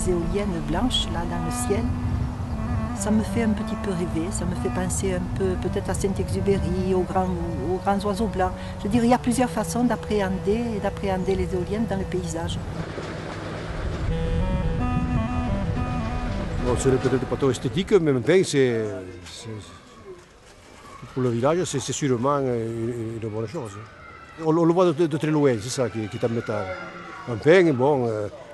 les éoliennes blanches là dans le ciel, ça me fait un petit peu rêver, ça me fait penser un peu peut-être à Saint-Exupéry, aux grands oiseaux blancs. Je veux dire, il y a plusieurs façons d'appréhender les éoliennes dans le paysage. Bon, ce n'est peut-être pas trop esthétique, mais enfin, pour le village, c'est sûrement une bonne chose. On le voit de très loin, c'est ça qui est embêtant. Enfin, bon,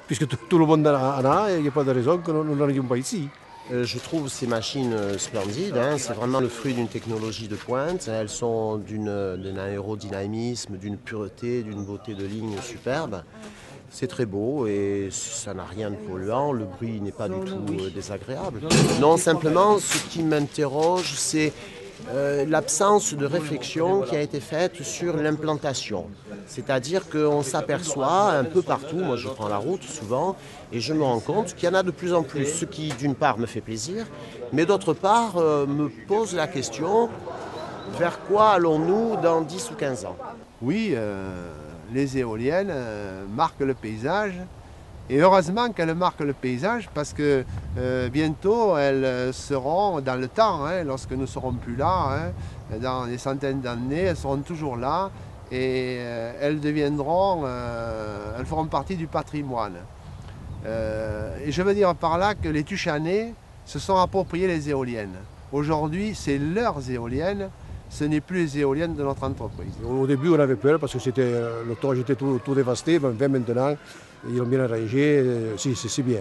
puisque tout le monde en a, il n'y a pas de raison que nous n'en ayons pas ici. Je trouve ces machines splendides, hein. C'est vraiment le fruit d'une technologie de pointe. Elles sont d'un aérodynamisme, d'une pureté, d'une beauté de ligne superbe. C'est très beau et ça n'a rien de polluant, le bruit n'est pas du tout désagréable. Non, simplement, ce qui m'interroge, c'est l'absence de réflexion qui a été faite sur l'implantation. C'est-à-dire qu'on s'aperçoit un peu partout, moi je prends la route souvent, et je me rends compte qu'il y en a de plus en plus, ce qui d'une part me fait plaisir, mais d'autre part me pose la question, vers quoi allons-nous dans 10 ou 15 ans? Oui, les éoliennes marquent le paysage. Et heureusement qu'elles marquent le paysage parce que bientôt elles seront dans le temps, hein, lorsque nous ne serons plus là, hein, dans des centaines d'années, elles seront toujours là et elles feront partie du patrimoine. Et je veux dire par là que les Tuchanais se sont appropriés les éoliennes. Aujourd'hui, c'est leurs éoliennes. Ce n'est plus les éoliennes de notre entreprise. Au début, on avait peur parce que le torrent était tout dévasté, mais maintenant, ils ont bien arrangé, c'est bien.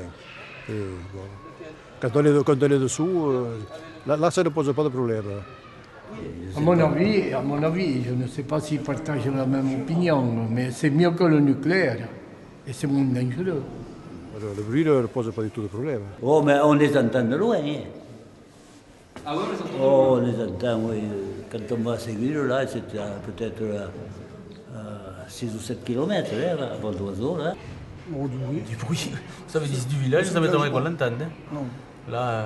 Et bon, quand on est dessous, là, ça ne pose pas de problème. À mon avis, je ne sais pas s'ils partagent la même opinion, mais c'est mieux que le nucléaire et c'est moins dangereux. Le bruit ne pose pas du tout de problème. Oh, mais on les entend de loin. Hein. Ah ouais, on les entend? Oh, on les entend, oui. Quand on va à Séguille, là, c'est peut-être 6 ou 7 km, là, à vol d'oiseau, là. Oh, du bruit. Ça veut dire du village, ça m'étonnerait qu'on l'entende. Hein. Non. Là,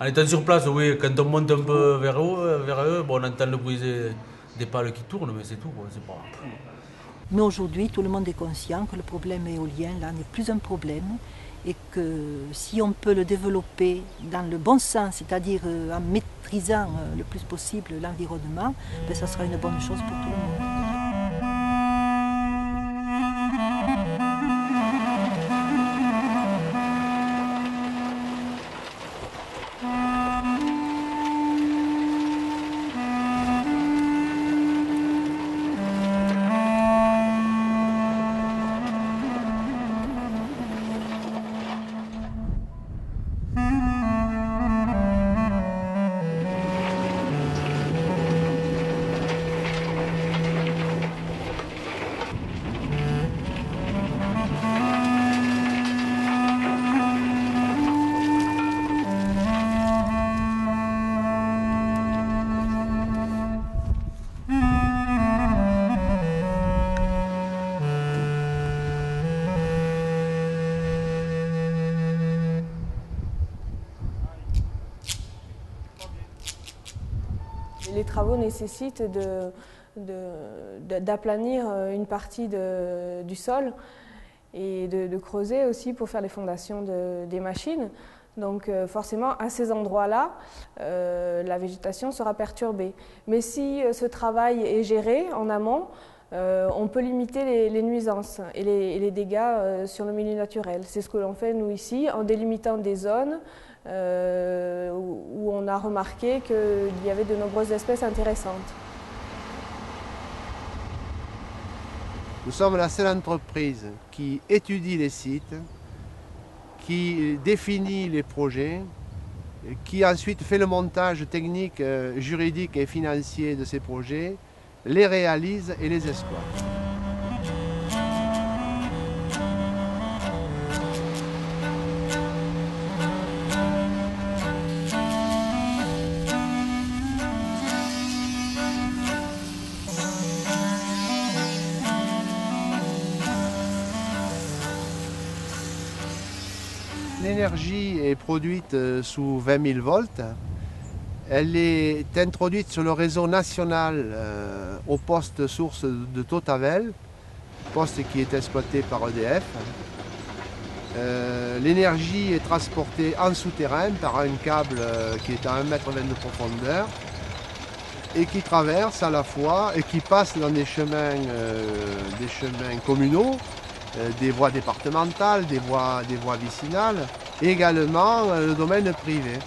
en étant sur place, oui, quand on monte un peu vers eux, bon, on entend le bruit des pales qui tournent, mais c'est tout, quoi. C'est pas... Mais aujourd'hui, tout le monde est conscient que le problème éolien là n'est plus un problème et que si on peut le développer dans le bon sens, c'est-à-dire en maîtrisant le plus possible l'environnement, ben, ça sera une bonne chose pour tout le monde. Les travaux nécessitent d'aplanir une partie du sol et de creuser aussi pour faire les fondations des machines. Donc forcément, à ces endroits-là, la végétation sera perturbée. Mais si ce travail est géré en amont, on peut limiter les nuisances et les dégâts sur le milieu naturel. C'est ce que l'on fait nous ici, en délimitant des zones où on a remarqué qu'il y avait de nombreuses espèces intéressantes. Nous sommes la seule entreprise qui étudie les sites, qui définit les projets, qui ensuite fait le montage technique, juridique et financier de ces projets, les réalise et les exploite. L'énergie est produite sous 20 000 volts. Elle est introduite sur le réseau national au poste source de Tautavel, poste qui est exploité par EDF. L'énergie est transportée en souterrain par un câble qui est à 1,20 m de profondeur et qui traverse à la fois et qui passe dans des chemins communaux, des voies départementales, des voies vicinales, et également le domaine privé.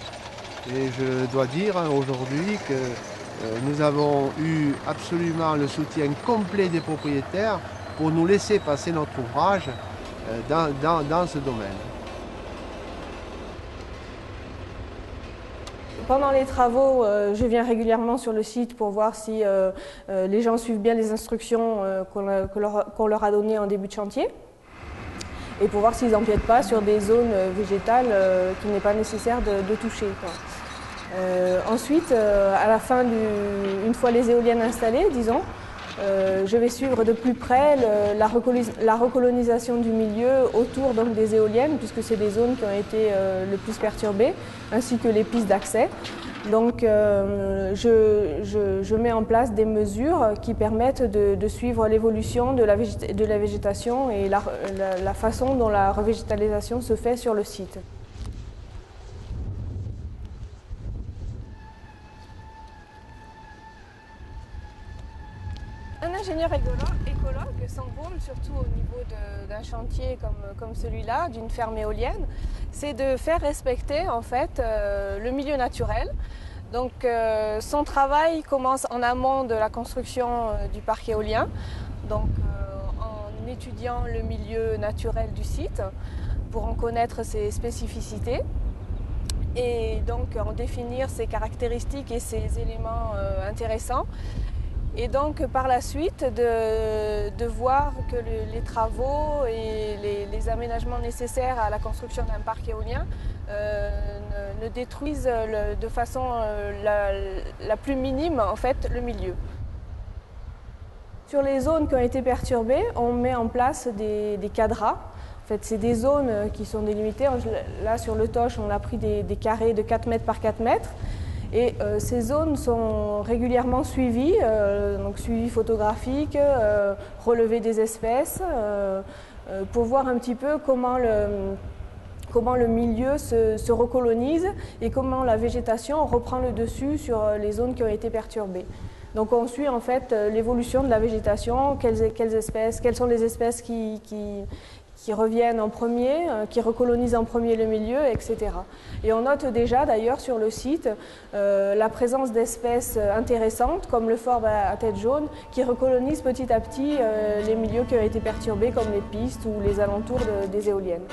Et je dois dire aujourd'hui que nous avons eu absolument le soutien complet des propriétaires pour nous laisser passer notre ouvrage dans ce domaine. Pendant les travaux, je viens régulièrement sur le site pour voir si les gens suivent bien les instructions qu'on leur a données en début de chantier et pour voir s'ils n'empiètent pas sur des zones végétales qu'il n'est pas nécessaire de toucher, quoi. Ensuite, à la fin, une fois les éoliennes installées, disons, je vais suivre de plus près la recolonisation du milieu autour donc, des éoliennes, puisque c'est des zones qui ont été le plus perturbées, ainsi que les pistes d'accès. Donc je mets en place des mesures qui permettent de suivre l'évolution de la végétation et la façon dont la revégétalisation se fait sur le site. Un ingénieur écologue, son rôle, surtout au niveau d'un chantier comme celui-là, d'une ferme éolienne, c'est de faire respecter en fait le milieu naturel. Donc son travail commence en amont de la construction du parc éolien, donc en étudiant le milieu naturel du site pour en connaître ses spécificités et donc en définir ses caractéristiques et ses éléments intéressants. Et donc par la suite de voir que les travaux et les aménagements nécessaires à la construction d'un parc éolien ne détruisent de façon la plus minime en fait le milieu. Sur les zones qui ont été perturbées, on met en place des cadras. En fait, c'est des zones qui sont délimitées. Là sur le Toche, on a pris des carrés de 4 mètres par 4 mètres. Et ces zones sont régulièrement suivies, donc suivi photographique, relevé des espèces, pour voir un petit peu comment le milieu se recolonise et comment la végétation reprend le dessus sur les zones qui ont été perturbées. Donc on suit en fait l'évolution de la végétation, quelles sont les espèces qui reviennent en premier, qui recolonisent en premier le milieu, etc. Et on note déjà d'ailleurs sur le site la présence d'espèces intéressantes comme le forbe à tête jaune qui recolonisent petit à petit les milieux qui ont été perturbés comme les pistes ou les alentours des éoliennes.